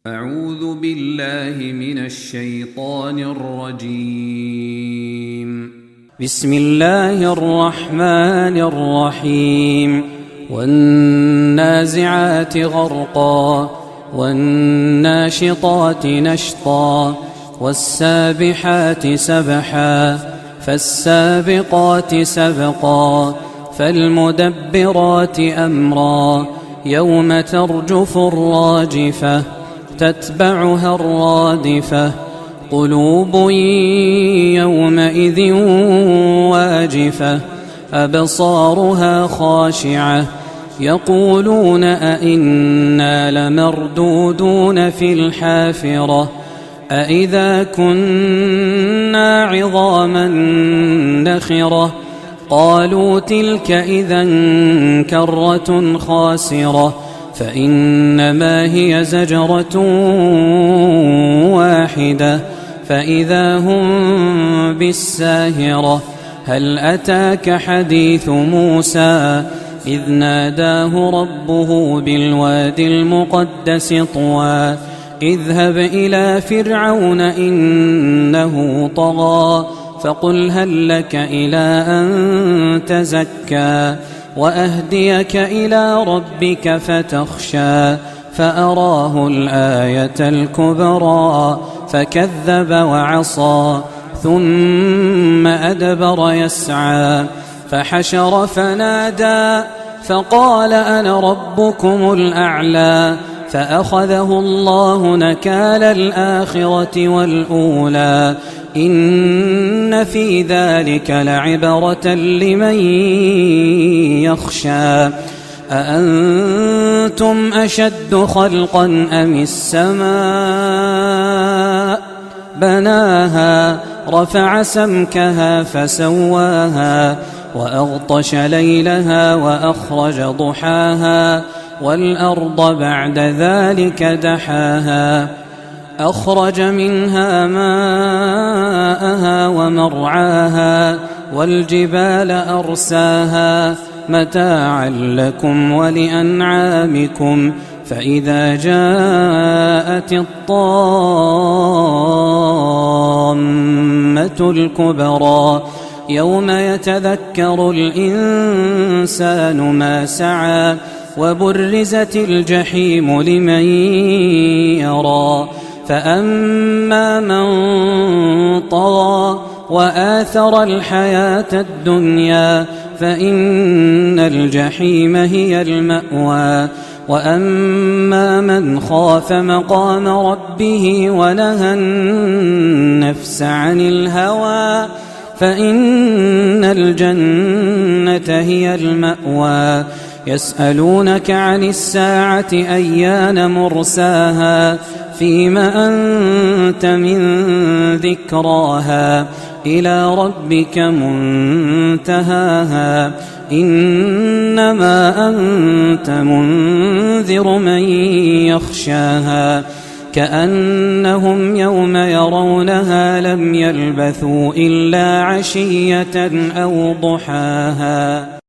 أعوذ بالله من الشيطان الرجيم. بسم الله الرحمن الرحيم. والنازعات غرقا والناشطات نشطا والسابحات سبحا فالسابقات سبقا فالمدبرات أمرا يوم ترجف الراجفة تتبعها الرادفة قلوب يومئذ واجفة أبصارها خاشعة يقولون أئنا لمردودون في الحافرة أئذا كنا عظاما نخرة قالوا تلك إذا كرة خاسرة فإنما هي زجرة واحدة فإذا هم بالساهرة هل أتاك حديث موسى إذ ناداه ربه بالوادي المقدس طوى اذهب إلى فرعون إنه طغى فقل هل لك إلى أن تزكى وأهديك إلى ربك فتخشى فأراه الآية الكبرى فكذب وعصى ثم أدبر يسعى فحشر فنادى فقال أنا ربكم الأعلى فأخذه الله نكال الآخرة والأولى إن في ذلك لعبرة لمن يخشى أأنتم أشد خلقا أم السماء بناها رفع سمكها فسواها وأغطش ليلها وأخرج ضحاها والأرض بعد ذلك دحاها أخرج منها ماءها ومرعاها والجبال أرساها متاعا لكم ولأنعامكم فإذا جاءت الطامة الكبرى يوم يتذكر الإنسان ما سعى وبرزت الجحيم لمن يرى فأما من طغى وآثر الحياة الدنيا فإن الجحيم هي المأوى وأما من خاف مقام ربه ونهى النفس عن الهوى فإن الجنة هي المأوى يسألونك عن الساعة أيان مرساها فيم أنت من ذكراها إلى ربك منتهاها إنما أنت منذر من يخشاها كأنهم يوم يرونها لم يلبثوا إلا عشية أو ضحاها.